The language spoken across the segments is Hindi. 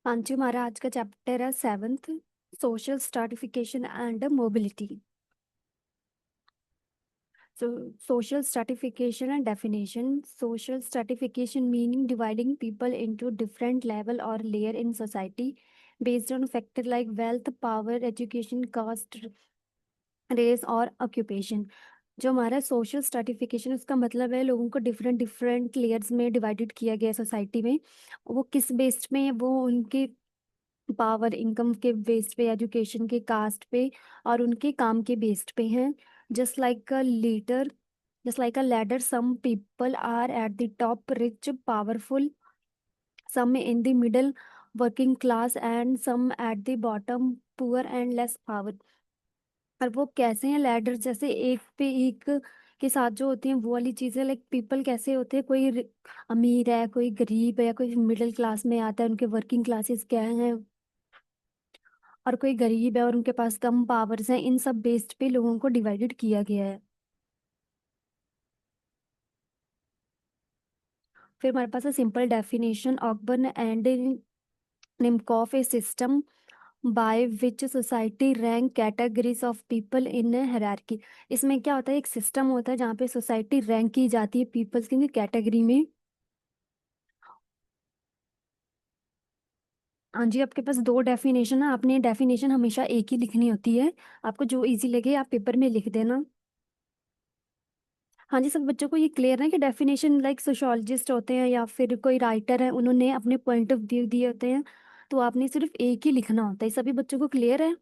हाँ जी, हमारा आज का चैप्टर है seventh, social stratification and mobility. So, social stratification and definition. Social stratification meaning dividing people into different level or layer in society based on factor like wealth, power, education, caste, race और ऑक्यूपेशन। जो हमारा सोशल स्ट्रैटिफिकेशन, उसका मतलब है लोगों को डिफरेंट डिफरेंट लेयर्स में डिवाइडेड किया गया है सोसाइटी में। वो किस बेस्ड में है? वो उनके पावर, इनकम के बेस्ड पे, एजुकेशन के, कास्ट पे और उनके काम के बेस्ड पे हैं। Just like a leader, just like a ladder, some people are at the top rich powerful, some in the middle working class and some at the bottom poor and less power. और वो कैसे हैं लैडर? जैसे एक पे एक के साथ जो होती हैं वो वाली चीजें। लाइक पीपल कैसे होते हैं? कोई अमीर है, कोई गरीब है, कोई मिडिल क्लास में आता है, उनके वर्किंग क्लासेस क्या हैं, और कोई गरीब है और उनके पास कम पावर्स हैं। इन सब बेस्ड पे लोगों को डिवाइडेड किया गया है। फिर हमारे पास है simple definition, Ogburn and Nimkoff, a system by which society rank categories of people in hierarchy. इसमें क्या होता है? एक सिस्टम होता है जहाँ पे सोसाइटी रैंक की जाती है पीपल्स की कैटेगरी में। हाँ जी, आपके पास दो डेफिनेशन है। आपने डेफिनेशन हमेशा एक ही लिखनी होती है। आपको जो इजी लगे आप पेपर में लिख देना। हाँ जी, सब बच्चों को ये क्लियर है कि डेफिनेशन लाइक सोशोलॉजिस्ट होते हैं या फिर कोई राइटर है, उन्होंने अपने पॉइंट ऑफ व्यू दिए होते हैं, तो आपने सिर्फ एक ही लिखना होता है। सभी बच्चों को क्लियर है?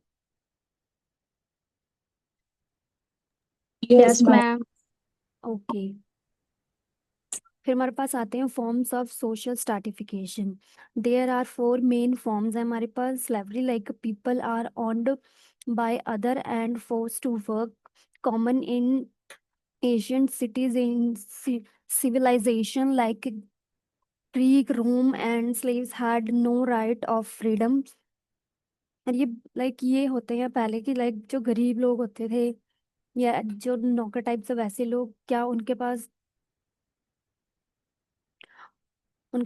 Yes yes ma'am. Ma'am. Okay. फिर हमारे पास आते हैं forms of social stratification. There are four main forms है हमारे पास। Slavery, like people are owned by other and force to work, common in Asian cities in civilization like Greek, Rome and slaves had no right of freedom। और ये लाइक ये होते हैं पहले की, लाइक जो गरीब लोग होते थे या जो नौकर टाइप से, वैसे लोग, क्या उनके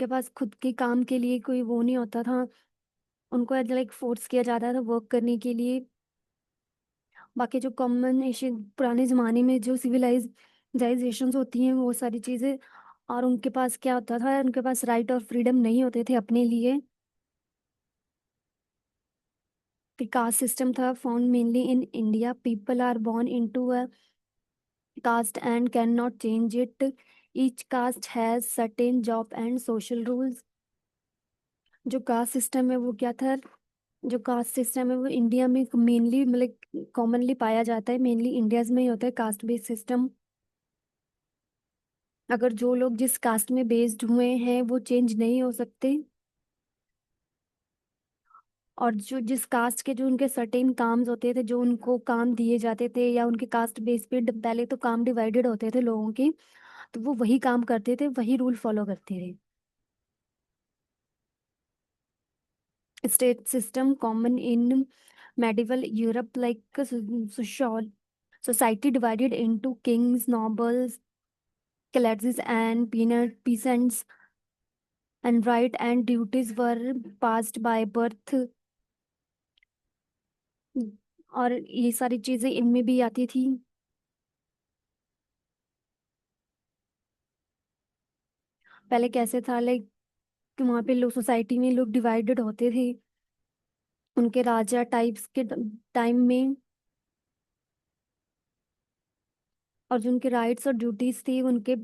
पास खुद के काम के लिए कोई वो नहीं होता था। उनको लाइक फोर्स किया जाता था वर्क करने के लिए। बाकी जो कॉमन एशियन पुराने जमाने में जो सिविलाइजेशंस होती हैं वो सारी चीजें, और उनके पास क्या होता था? उनके पास राइट और फ्रीडम नहीं होते थे अपने लिए। The caste system था found mainly in India. People are born into a caste and cannot change it. Each caste has certain job and social rules। जो कास्ट सिस्टम है वो क्या था? जो कास्ट सिस्टम है वो इंडिया में मेनली, मतलब कॉमनली पाया जाता है, मेनली इंडियाज में ही होता है कास्ट बेस्ड सिस्टम। अगर जो लोग जिस कास्ट में बेस्ड हुए हैं वो चेंज नहीं हो सकते, और जो जिस कास्ट के जो उनके सर्टेन काम्स होते थे, जो उनको काम दिए जाते थे, या उनके कास्ट बेस पे पहले तो काम डिवाइडेड होते थे लोगों के, तो वो वही काम करते थे, वही रूल फॉलो करते थे। State system common in medieval Europe, like social society divided into kings, nobles, classes and peasants, and right and duties were passed by birth। और ये सारी चीजें इनमें भी आती थी। पहले कैसे था? लाइक वहाँ पे लोग, सोसाइटी में लोग डिवाइडेड होते थे उनके राजा टाइप्स के टाइम में, और जो उनके राइट्स और ड्यूटीज थी उनके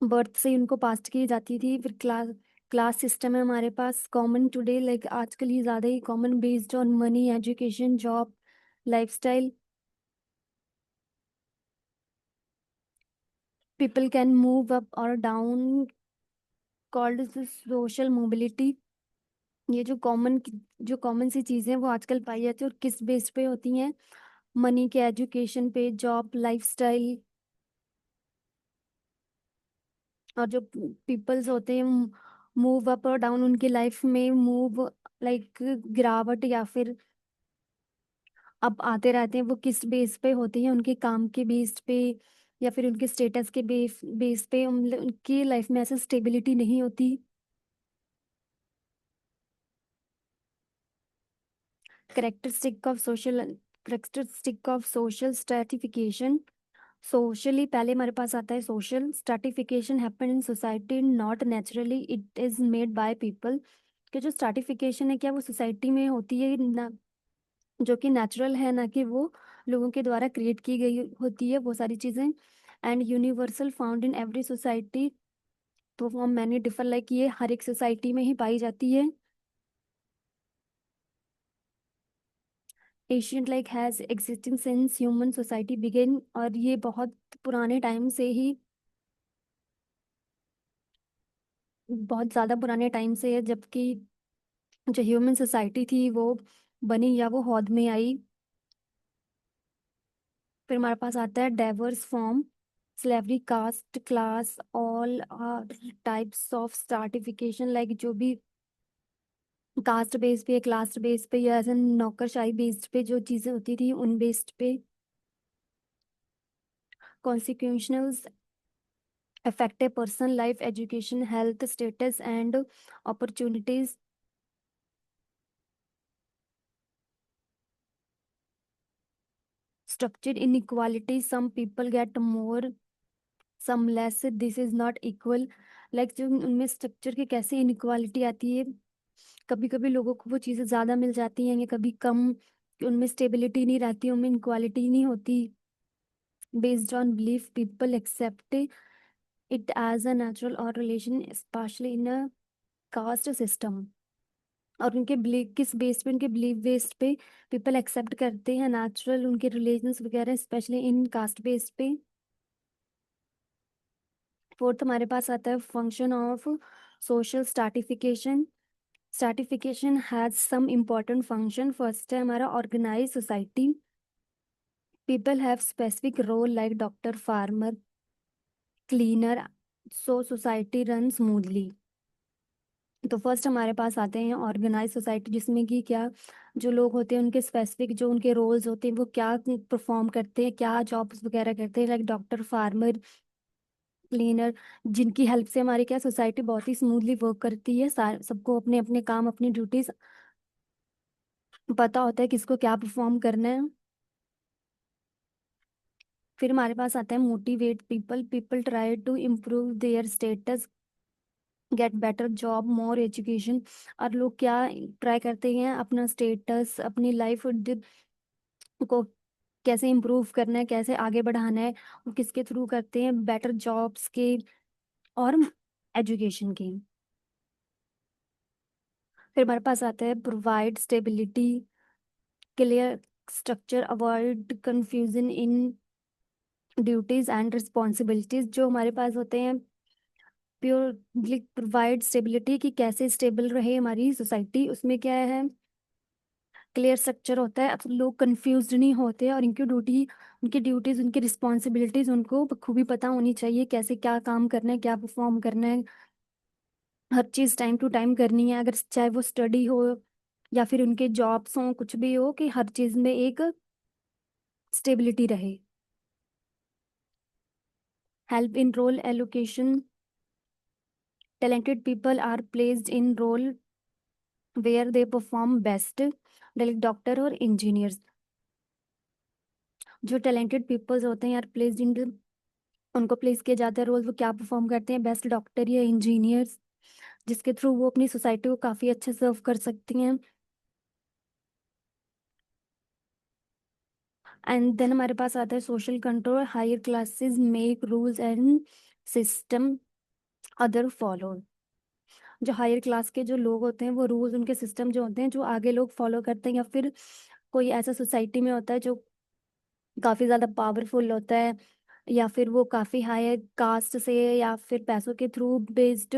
बर्थ से उनको पास की जाती थी। फिर क्लास क्लास सिस्टम है हमारे पास कॉमन टुडे, लाइक आजकल ये ज़्यादा ही common, based on money, education, job, lifestyle. People can move up और डाउन, कॉल्ड सोशल मोबिलिटी। ये जो कॉमन सी चीज़ें वो आजकल पाई जाती है, और किस बेस पे होती हैं? मनी के, एजुकेशन पे, जॉब, लाइफस्टाइल। और जो पीपल्स होते हैं मूव अप और डाउन उनकी लाइफ में, मूव लाइक गिरावट या फिर अब आते रहते हैं, वो किस बेस पे होती हैं? उनके काम के बेस पे या फिर उनके स्टेटस के बेस पे। उनकी लाइफ में ऐसे स्टेबिलिटी नहीं होती। Characteristic of social stratification. Socially पहले हमारे पास आता है social stratification happen in society not naturally, it is made by people. कि जो स्ट्रैटिफिकेशन है क्या वो सोसाइटी में होती है ना, जो कि नेचुरल है, ना कि वो लोगों के द्वारा क्रिएट की गई होती है वो सारी चीज़ें। And universal found in every society, तो फॉर्म मैनी डिफर, लाइक ये हर एक सोसाइटी में ही पाई जाती है। Ancient like has existing since human society begin, और ये बहुत पुराने टाइम से ही, बहुत ज़्यादा पुराने टाइम से है, जबकि जो ह्यूमन सोसाइटी थी वो बनी या वो हौद में आई। फिर हमारे पास आता है diverse form, slavery, caste, class, all types of stratification, like जो भी कास्ट बेस पे, क्लास बेस पे, या ऐसे नौकरशाही बेस्ड पे जो चीज़ें होती थी उन बेस्ड पे। कॉन्सिक्वेंशनल्स affect a person life, education, health status and opportunities। Structured inequality, some people get more, some less, this is not equal। Like जो उनमें स्ट्रक्चर की कैसे इनइक्वालिटी आती है, कभी कभी लोगों को वो चीज़ें ज़्यादा मिल जाती हैं या कभी कम, कि उनमें स्टेबिलिटी नहीं रहती, उनमें इनक्वालिटी नहीं होती। Based on belief people accept it as a natural और relation, specially in a caste system. और उनके बिलीव किस बेस पे, उनके बिलीव बेस्ड पे पीपल एक्सेप्ट करते हैं नेचुरल उनके रिलेशंस वगैरह, स्पेशली इन कास्ट बेस्ड पे। फोर्थ हमारे पास आता है function of social stratification. Stratification has some important function. First है हमारा organise society, people have specific role like doctor, farmer, cleaner, so society run smoothly. तो फर्स्ट हमारे पास आते हैं ऑर्गेनाइज सोसाइटी, जिसमें कि क्या जो लोग होते हैं उनके स्पेसिफिक जो उनके रोल्स होते हैं वो क्या परफॉर्म करते हैं, क्या जॉब्स वगैरह करते हैं, लाइक डॉक्टर, फार्मर, क्लीनर, जिनकी हेल्प से हमारी क्या सोसाइटी बहुत ही स्मूथली वर्क करती है। सबको अपने अपने काम, अपनी ड्यूटीज पता होता है किसको क्या परफॉर्म करना है। फिर हमारे पास आता है motivate people, people try to improve their status, get better job, more education. और लोग क्या ट्राई करते हैं, अपना स्टेटस, अपनी लाइफ को कैसे इम्प्रूव करना है, कैसे आगे बढ़ाना है, वो किसके थ्रू करते हैं, बेटर जॉब्स के और एजुकेशन के। फिर हमारे पास आता है provide stability, clear structure, avoid confusion in duties and responsibilities. जो हमारे पास होते हैं प्योरली प्रोवाइड स्टेबिलिटी, कि कैसे स्टेबल रहे हमारी सोसाइटी, उसमें क्या है क्लियर स्ट्रक्चर होता है, अब लोग कंफ्यूज नहीं होते, और इनकी ड्यूटी, उनकी ड्यूटीज, उनकी रिस्पॉन्सिबिलिटीज उनको बखूबी पता होनी चाहिए, कैसे क्या काम करना है, क्या परफॉर्म करना है, हर चीज़ टाइम टू टाइम करनी है, अगर चाहे वो स्टडी हो या फिर उनके जॉब्स हों, कुछ भी हो, कि हर चीज़ में एक स्टेबिलिटी रहे। Help in role allocation, talented people are placed in role where they perform best, like doctor और इंजीनियर्स। जो टैलेंटेड पीपल्स होते हैं यार, प्लेस्ड इन, उनको प्लेस किया जाता है रोल, वो क्या परफॉर्म करते हैं, बेस्ट डॉक्टर या इंजीनियर्स, जिसके थ्रू वो अपनी सोसाइटी को काफ़ी अच्छे सर्व कर सकती हैं। एंड देन हमारे पास आता है social control, higher classes make rules and system other follow. जो हायर क्लास के जो लोग होते हैं वो रूल्स, उनके सिस्टम जो होते हैं जो आगे लोग फॉलो करते हैं, या फिर कोई ऐसा सोसाइटी में होता है जो काफ़ी ज़्यादा पावरफुल होता है, या फिर वो काफ़ी हाई कास्ट से या फिर पैसों के थ्रू बेस्ड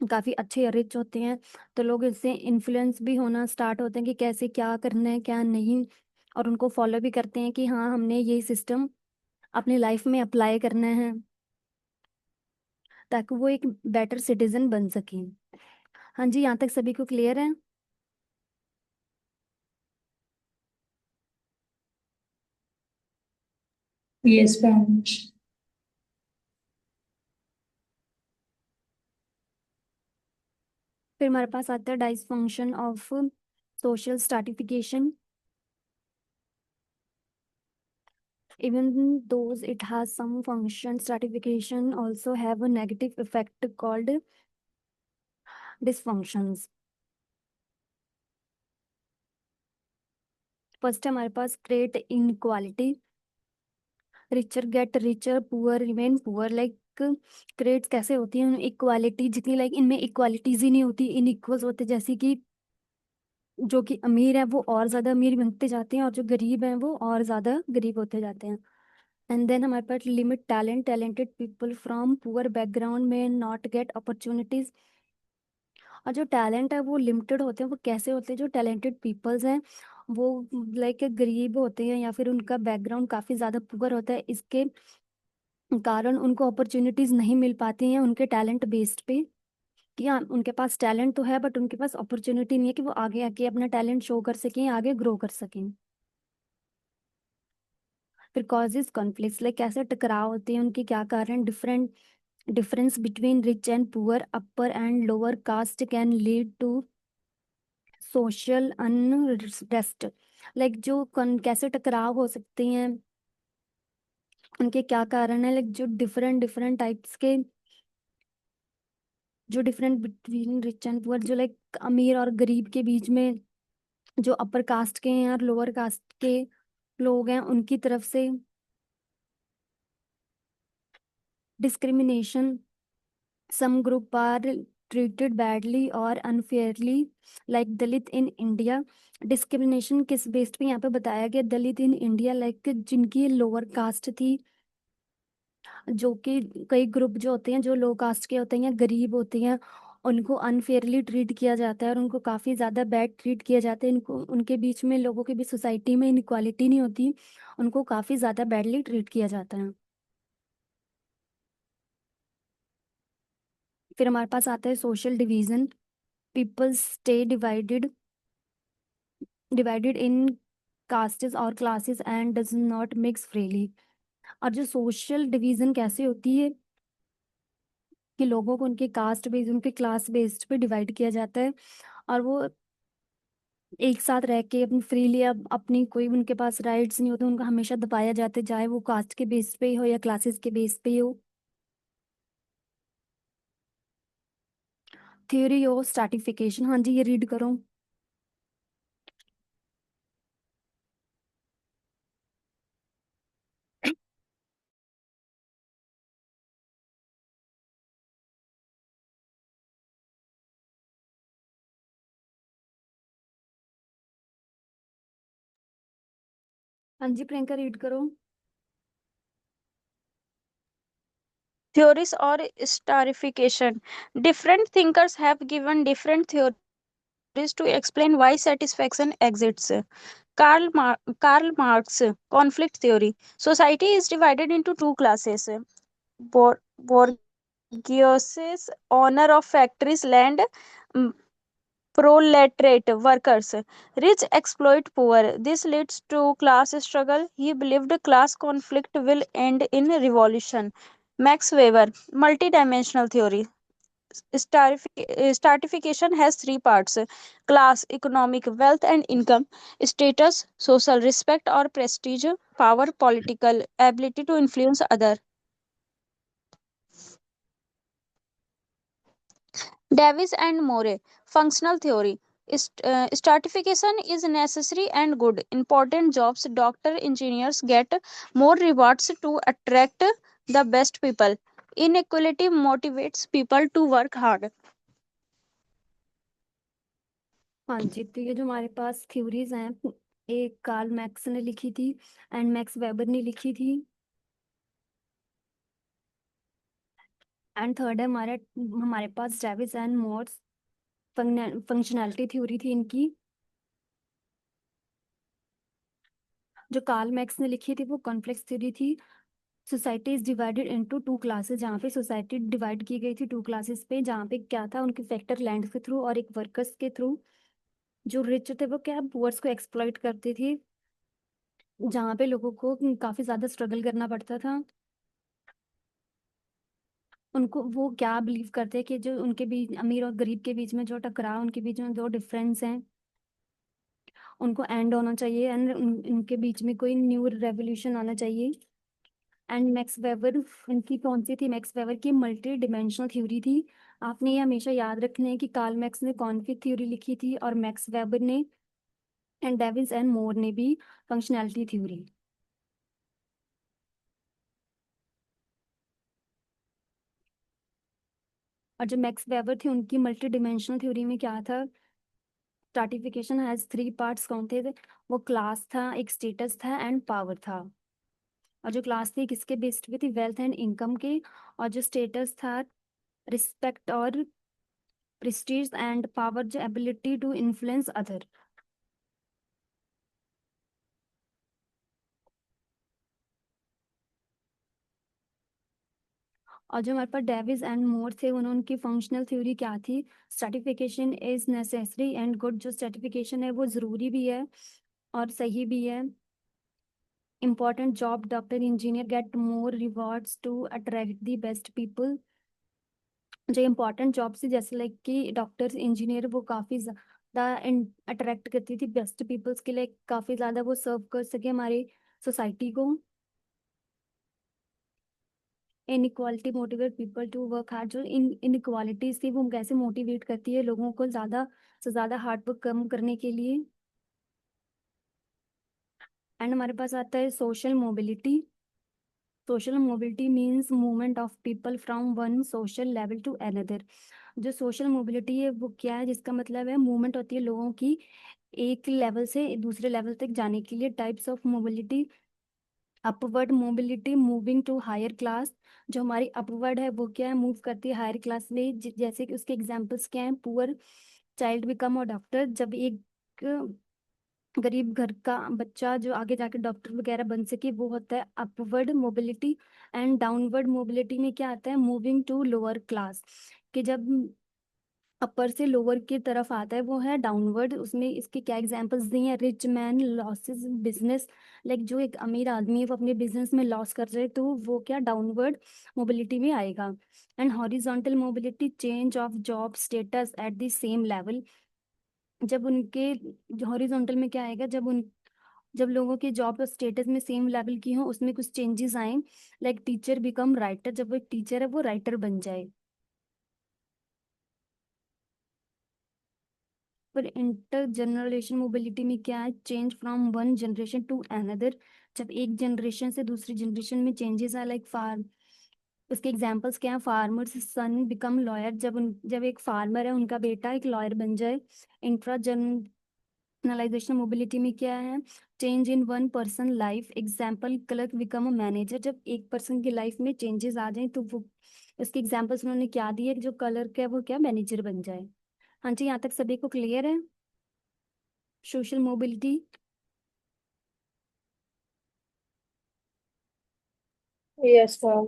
काफ़ी अच्छे रिच होते हैं, तो लोग इससे इन्फ्लुएंस भी होना स्टार्ट होते हैं कि कैसे क्या करना है क्या नहीं, और उनको फॉलो भी करते हैं कि हाँ हमने ये सिस्टम अपनी लाइफ में अप्लाई करना है, ताकि वो एक बेटर सिटीजन बन सकें। हाँ जी, यहाँ तक सभी को क्लियर है? Yes, ma'am. फिर हमारे पास आता है dice function of social stratification. Even though it has some function, stratification also have a negative effect called dysfunctions. First है हमारे पास create inequality, richer get richer, poor remain poor. Like creates कैसे होती है इक्वालिटी, जितनी लाइक इनमें इक्वालिटीज ही नहीं होती, इनइक्वल्स होते, जैसे कि जो कि अमीर है वो और ज्यादा अमीर बनते जाते हैं और जो गरीब हैं वो और ज्यादा गरीब होते जाते हैं। एंड देन हमारे पास limit talent, talented people from poor background में नॉट गेट अपॉर्चुनिटीज। और जो टैलेंट है वो लिमिटेड होते हैं। वो कैसे होते हैं? जो टैलेंटेड पीपल्स हैं वो लाइक गरीब होते हैं या फिर उनका बैकग्राउंड काफी ज्यादा पुअर होता है, इसके कारण उनको अपॉर्चुनिटीज नहीं मिल पाती हैं उनके टैलेंट बेस्ड पे। कि हाँ उनके पास टैलेंट तो है बट उनके पास अपॉर्चुनिटी नहीं है कि वो आगे आके अपना टैलेंट शो कर सकें, आगे ग्रो कर सकें। फिर कॉजेज कॉन्फ्लिक्ट्स, लाइक कैसे टकराव होते हैं, उनके क्या कारण? Different difference between rich and poor, upper and lower caste can lead to social unrest. Like जो कैसे टकराव हो सकते हैं, उनके क्या कारण है? लाइक जो डिफरेंट डिफरेंट टाइप्स के, जो different between rich and poor, जो लाइक अमीर और गरीब के बीच में, जो अपर कास्ट के हैं और लोअर कास्ट के लोग हैं उनकी तरफ से discrimination. Some group are treated badly और unfairly, like Dalit in India. Discrimination किस बेस्ड पे यहाँ पे बताया गया? दलित इन इंडिया, लाइक जिनकी लोअर कास्ट थी, जो कि कई ग्रुप जो होते हैं जो लो कास्ट के होते हैं या गरीब होते हैं, उनको अनफेयरली ट्रीट किया जाता है और उनको काफ़ी ज़्यादा बैड ट्रीट किया जाता है। इनको उनके बीच में, लोगों के बीच सोसाइटी में इनक्वालिटी नहीं होती, उनको काफ़ी ज़्यादा बैडली ट्रीट किया जाता है। फिर हमारे पास आता है social division. People stay divided divided in castes और classes and does not mix freely. और जो सोशल डिवीजन कैसे होती है कि लोगों को उनके कास्ट बेस्ड, उनके क्लास बेस्ड पे डिवाइड किया जाता है और वो एक साथ रह के अपनी फ्रीली, अब अपनी कोई उनके पास राइट्स नहीं होते, उनको हमेशा दबाया जाता है, चाहे वो कास्ट के बेस पे हो या क्लासेस के बेस पे हो। थ्योरी ऑफ स्ट्रैटिफिकेशन, हाँ जी ये रीड करो। हाँ जी प्रियंका रीड करो। Theories or starification. Different thinkers have given different theories to explain why satisfaction exists. Karl Marx, conflict theory. Society is divided into two classes. Bourgeoisie, owner of factories, land, mm, proletariat, workers. Rich exploit poor. This leads to class struggle. He believed class conflict will end in revolution. Max Weber, multidimensional theory. Stratification has three parts: class, economic, wealth and income; status, social respect or prestige; power, political ability to influence other. Davis and More, functional theory. Stratification is necessary and good. Important jobs, doctor, engineers get more rewards to attract the best people. Inequality motivates people to work hard. हाँ जी, तो ये जो हमारे पास थ्योरीज हैं, एक कार्ल मैक्स ने लिखी थी एंड मैक्स वेबर ने लिखी थी, एंड थर्ड है हमारे हमारे पास Davis and Moore, functionality theory थी इनकी। जो कार्ल मैक्स ने लिखी थी वो conflict theory society. Is divided into two टू क्लासेस, जहाँ पे सोसाइटी डिवाइड की गई थी टू क्लासेस पे, जहाँ पे क्या था, उनके फैक्टर लैंड के थ्रू और एक वर्कर्स के थ्रू। जो रिच थे वो क्या, पुअर्स को एक्सप्लॉइट करते थे, जहाँ पे लोगों को काफी ज्यादा स्ट्रगल करना पड़ता था। उनको वो क्या बिलीव करते हैं कि जो उनके बीच, अमीर और गरीब के बीच में जो टकराव, उनके बीच में जो डिफरेंस है, उनको एंड होना चाहिए एंड इनके बीच में कोई न्यू रेवोल्यूशन आना चाहिए। एंड मैक्स वेबर, इनकी कौन सी थी? मैक्स वेबर की मल्टी डिमेंशनल थ्योरी थी। आपने ये हमेशा याद रखना है कि कार्ल मैक्स ने कौन सी थ्योरी लिखी थी और मैक्स वेबर ने एंड डेविस एंड मोर ने भी फंक्शनैलिटी थ्योरी। और जो मैक्स वेबर थे उनकी मल्टी डिमेंशनल थ्योरी में क्या था? स्ट्रैटिफिकेशन हैज थ्री पार्ट्स कौन थे? वो क्लास था, एक स्टेटस था एंड पावर था। और जो क्लास थी किसके बेस्ड पे थी? वेल्थ एंड इनकम के। और जो स्टेटस था रिस्पेक्ट और प्रेस्टीज, एंड पावर जो एबिलिटी टू इन्फ्लुएंस अदर। और जो हमारे पास डेविस एंड मोर थे उनकी फंक्शनल थ्योरी क्या थी? Stratification is necessary and good. जो स्ट्रैटिफिकेशन है वो जरूरी भी है और सही भी है। important job, doctor engineer get more rewards to attract the best people. जो इम्पोर्टेंट जॉब थी जैसे लाइक कि डॉक्टर्स इंजीनियर वो काफ़ी ज़्यादा अट्रैक्ट करती थी बेस्ट पीपल्स के लिए, काफ़ी ज़्यादा वो सर्व कर सके हमारी सोसाइटी को। Inequality motivate people to work hard. जो इनइक्वालिटीज थी वो कैसे मोटिवेट करती है लोगों को ज़्यादा से ज़्यादा हार्ड वर्क कम करने के लिए। एंड हमारे पास आता है social mobility. Social mobility means movement of people from one social level to another. जो सोशल मोबिलिटी है वो क्या है? जिसका मतलब है मूवमेंट होती है लोगों की एक लेवल से दूसरे लेवल तक जाने के लिए। Types of mobility, upward mobility moving to higher class. जो हमारी अपवर्ड है वो क्या है? मूव करती है हायर क्लास में। जैसे कि उसके एग्जांपल्स क्या हैं? पुअर चाइल्ड बिकम और डॉक्टर। जब एक गरीब घर का बच्चा जो आगे जाके डॉक्टर वगैरह बन सके वो होता है upward mobility. And downward mobility में क्या आता है? Moving to lower class. कि जब अपर से लोअर की तरफ आता है वो है डाउनवर्ड। उसमें इसके क्या एग्जांपल्स दिए हैं? Rich man losses business, like जो एक अमीर आदमी है वो अपने बिजनेस में लॉस कर रहे तो वो क्या डाउनवर्ड मोबिलिटी में आएगा। And horizontal mobility, change of job status at the same level. जब उनके हॉरिजॉन्टल में क्या आएगा? जब लोगों के जॉब स्टेटस में सेम लेवल की हो उसमें कुछ चेंजेस आए। लाइक टीचर बिकम राइटर, जब वो एक टीचर है वो राइटर बन जाए। पर इंटर जनरेशन मोबिलिटी में क्या है? Change from one generation to another. जब एक जनरेशन से दूसरी जनरेशन में चेंजेस आए। लाइक फार्म, उसके एग्जांपल्स क्या है? फार्मर्स सन बिकम लॉयर, जब एक फार्मर है उनका बेटा एक लॉयर बन जाए। इंट्रा जनरलाइजेशन मोबिलिटी में क्या है? Change in one person life, example clerk become a manager. जब एक पर्सन की लाइफ में चेंजेस आ जाए तो वो उसके एग्जाम्पल्स उन्होंने क्या दिए? जो क्लर्क है वो क्या मैनेजर बन जाए। हाँ जी, यहाँ तक सभी को क्लियर है social mobility? Yes ma'am.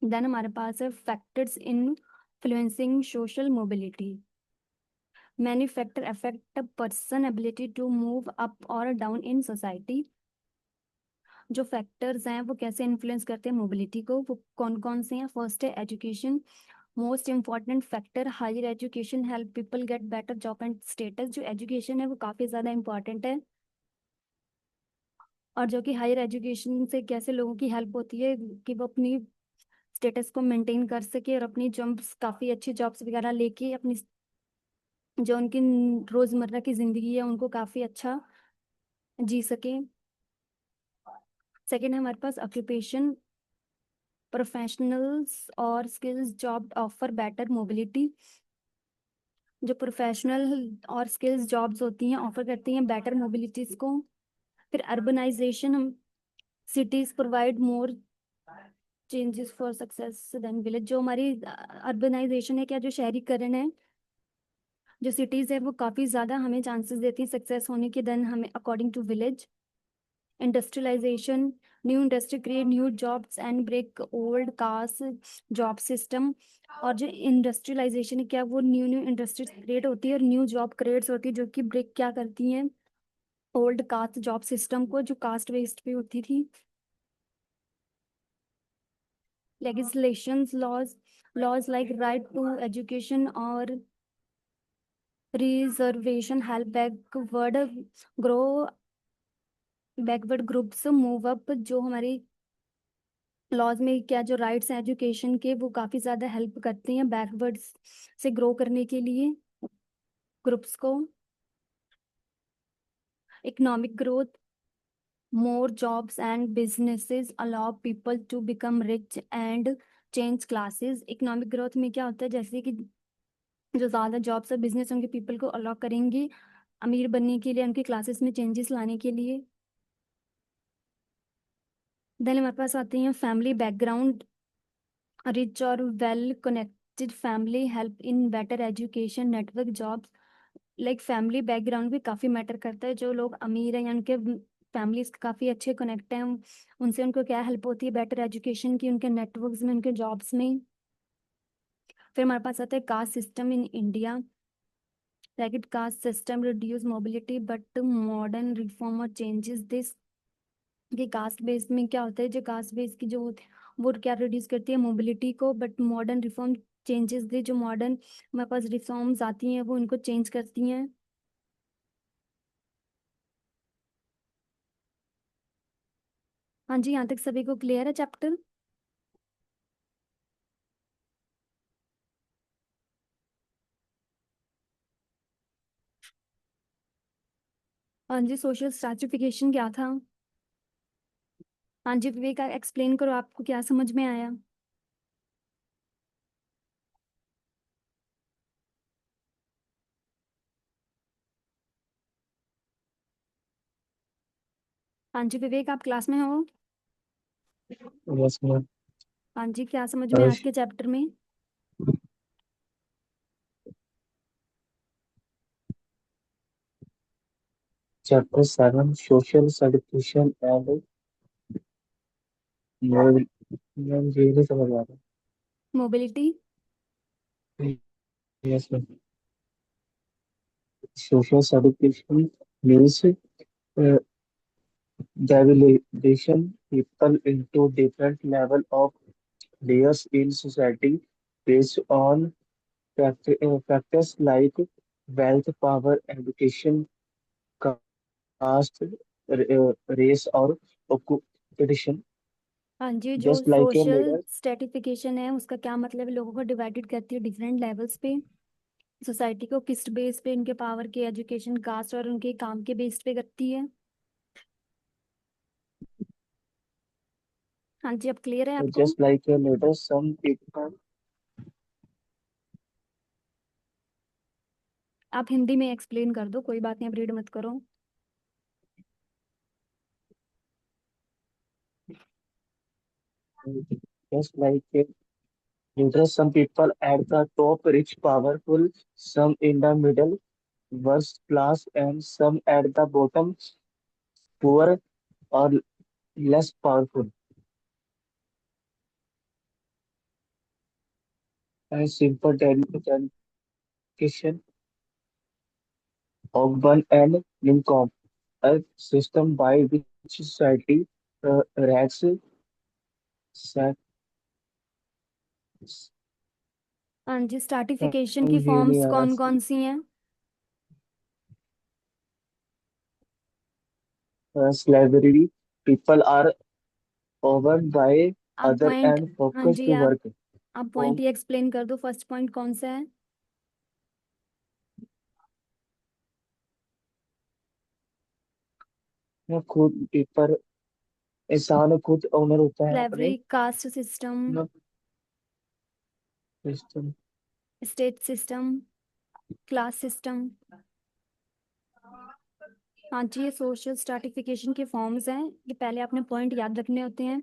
Then हमारे पास है factors influencing social mobility. Many factor affect a person ability to move up और डाउन इन सोसाइटी। जो फैक्टर्स हैं वो कैसे इन्फ्लुएंस करते हैं मोबिलिटी को? वो कौन कौन से हैं? फर्स्ट है education, most important factor. Higher education help people get better job and status. जो एजुकेशन है वो काफ़ी ज़्यादा इंपॉर्टेंट है। और जो कि हायर एजुकेशन से कैसे लोगों की हेल्प होती है कि वो अपनी स्टेटस को मेंटेन कर सके और अपनी जॉब्स, काफ़ी अच्छी जॉब्स वगैरह लेके अपनी जो उनकी रोज़मर्रा की ज़िंदगी है उनको काफ़ी अच्छा जी सके। सेकेंड है हमारे पास ऑक्यूपेशन, प्रोफेशनल्स और skills job offer better mobility. जो प्रोफेशनल और स्किल्स जॉब्स होती हैं ऑफर करती हैं बेटर मोबिलिटीज को। फिर अर्बनाइजेशन, हम cities provide more changes for success than village. जो हमारी अर्बनाइजेशन है क्या, जो शहरीकरण है, जो सिटीज है वो काफ़ी ज़्यादा हमें चांसेस देती हैं सक्सेस होने के देन हमें according to village. Industrialisation, new industry create new jobs and break old caste job system. और जो इंडस्ट्रियलाइजेशन है क्या, वो न्यू न्यू इंडस्ट्रीज क्रिएट होती है और न्यू जॉब क्रिएट्स होती है जो कि ब्रेक क्या करती हैं? ओल्ड कास्ट जॉब सिस्टम को, जो कास्ट बेस्ड पे होती थी। Legislations laws, Laws like right to education or reservation help grow backward groups move up. जो हमारी लॉज में क्या जो राइट्स हैं एजुकेशन के, वो काफी ज्यादा हेल्प करते हैं बैकवर्ड से ग्रो करने के लिए ग्रुप्स को। Economic growth, more jobs and businesses allow people to become rich and change classes। Economic growth में क्या होता है, जैसे कि जो ज्यादा जॉब्स और बिजनेस उनके पीपल को अलाउ करेंगे अमीर बनने के लिए, उनकी क्लासेस में चेंजेस लाने के लिए। देन हमारे पास आते हैं फैमिली बैकग्राउंड। रिच और well connected family help in better education network jobs. Like family background भी काफी मैटर करता है। जो लोग अमीर हैं या उनके फैमिलीज काफी अच्छे कनेक्ट हैं, उनसे उनको क्या हेल्प होती है बेटर एजुकेशन की, उनके नेटवर्क्स में, उनके जॉब्स में। फिर हमारे पास आता है caste system in India. Ragged caste system reduce mobility, but modern reformer changes this। कि कास्ट बेस में क्या होता है, जो कास्ट बेस की जो होती है वो क्या रिड्यूस करती है मोबिलिटी को, बट मॉडर्न रिफॉर्म चेंजेस दे। जो मॉडर्न हमारे पास रिफॉर्म्स आती हैं वो इनको चेंज करती हैं। हाँ जी, यहाँ तक सभी को क्लियर है चैप्टर? हाँ जी, सोशल स्ट्रैटिफिकेशन क्या था? हाँ जी विवेक, एक्सप्लेन करो, आपको क्या समझ में आया? हाँ जी विवेक, आप क्लास में हो? Yes, ma'am. हाँ जी, क्या समझ में आज के चैप्टर में? Chapter 7 Social Certification and Moral. Ma'am ये नहीं समझ आ रहा। Mobility. Yes, ma'am. Social certification means dividing people into different level of layers in society based on factors like wealth, power, education, caste, race, or occupation. हाँ जी, जो Just like a social ladder, stratification है उसका क्या मतलब है, लोगों को डिवाइडेड करती है डिफरेंट लेवल्स पे। सोसाइटी को किस बेस पे, इनके पावर के, एजुकेशन, कास्ट और उनके काम के बेस पे करती है। हाँ जी, अब क्लियर है आपको? just like a ladder, some people आप हिंदी में एक्सप्लेन कर दो, कोई बात नहीं, आप रीड मत करो। just like a ladder, some people at the top rich, powerful, some in the middle, worst class, and some at the bottom poor or less powerful. A simple dedication of one and income, a system by which society ranks हाँ जी, स्ट्रैटिफिकेशन की फॉर्म्स कौन कौन सी हैं? slavery. People are overwhelmed by आप other पॉइंट, and हाँ focused जी, to आप work. आप पॉइंट Home ये एक्सप्लेन कर दो, फर्स्ट पॉइंट कौन सा है? में खुद पेपर इंसान खुद ओनर होता है अपने slavery, caste system, system. State system, class system. हाँ जी, ये सोशल स्ट्रैटिफिकेशन के फॉर्म्स हैं। ये पहले आपने पॉइंट याद रखने होते हैं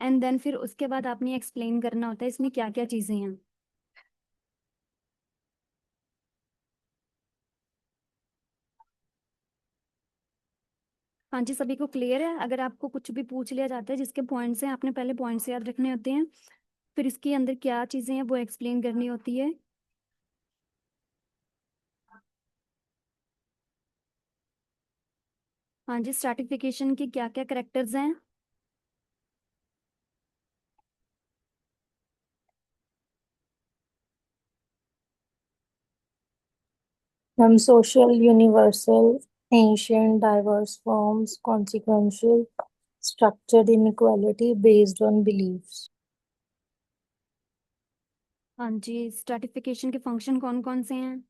एंड देन फिर उसके बाद आपने एक्सप्लेन करना होता है इसमें क्या क्या चीजें हैं। हाँ जी, सभी को क्लियर है? अगर आपको कुछ भी पूछ लिया जाता है जिसके पॉइंट्स हैं, आपने पहले पॉइंट्स याद रखने होते हैं, फिर इसके अंदर क्या चीजें हैं वो एक्सप्लेन करनी होती है। हाँ जी, स्ट्रैटिफिकेशन के क्या क्या करेक्टर्स हैं? Social, universal, ancient, diverse forms, consequential, structured inequality based on beliefs. हाँ जी, स्ट्रैटिफिकेशन के फंक्शन कौन कौन से हैं?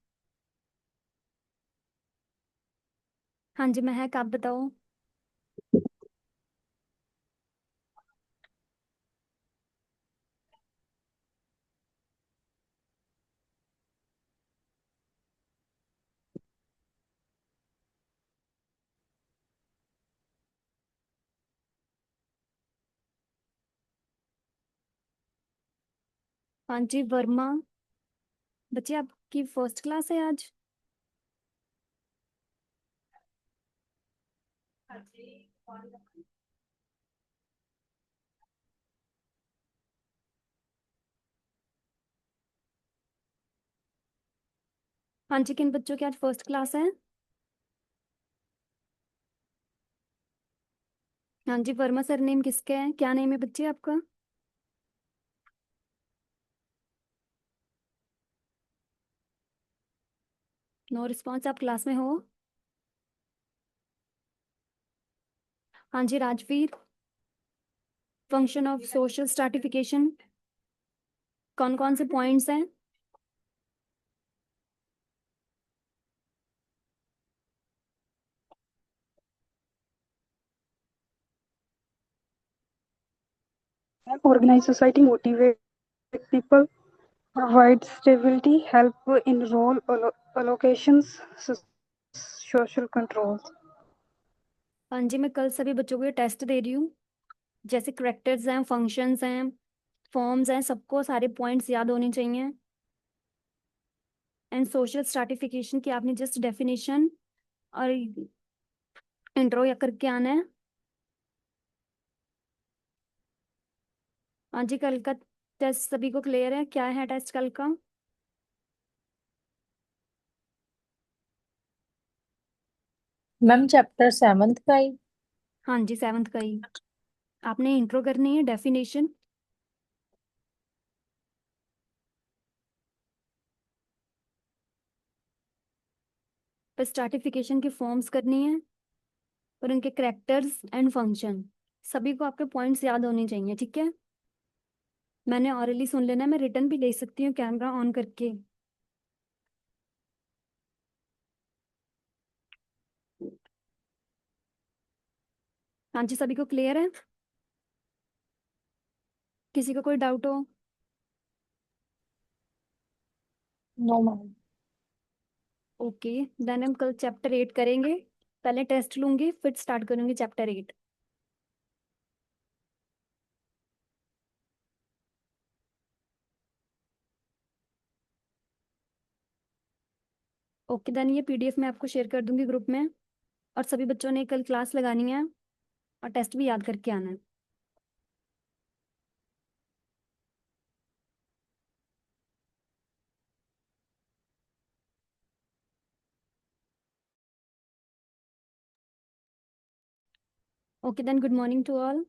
हाँ जी महक, आप बताओ। हाँ जी वर्मा, बच्चे आपकी फर्स्ट क्लास है आज? हाँ जी, किन बच्चों की आज फर्स्ट क्लास है? हाँ जी वर्मा सर नेम किसके है? क्या नेम है बच्चे आपका? नो रिस्पॉन्स, आप क्लास में हो? हाँ जी Rajveer, function of social stratification कौन कौन से पॉइंट्स हैं? Organized society motivate people, provide stability, help in role allocations, social controls. हाँ जी, मैं कल सभी बच्चों को ये टेस्ट दे रही हूँ, जैसे करेक्टर्स हैं, फंक्शंस हैं, फॉर्म्स हैं, सबको सारे पॉइंट्स याद होने चाहिए। एंड सोशल स्ट्रैटिफिकेशन की आपने जस्ट डेफिनेशन और इंट्रो या करके आना है। हाँ जी, कल का टेस्ट सभी को क्लियर है? क्या है टेस्ट कल का? मैम चैप्टर 7th का ही। हाँ जी 7th का ही। आपने इंट्रो करनी है, डेफिनेशन, पर स्ट्रैटिफिकेशन की फॉर्म्स करनी है और उनके करेक्टर्स एंड फंक्शन, सभी को आपके पॉइंट्स याद होने चाहिए, ठीक है? मैंने ऑरली सुन लेना है, मैं रिटर्न भी ले सकती हूँ कैमरा ऑन करके। हाँ जी, सभी को क्लियर है? किसी को कोई डाउट हो? No ma'am. ओके, देन हम कल चैप्टर 8 करेंगे। पहले टेस्ट लूंगी, फिर स्टार्ट करूंगी चैप्टर 8। ओके, देन ये पीडीएफ मैं आपको शेयर कर दूंगी ग्रुप में, और सभी बच्चों ने कल क्लास लगानी है और टेस्ट भी याद करके आना है। Okay then, good morning to all.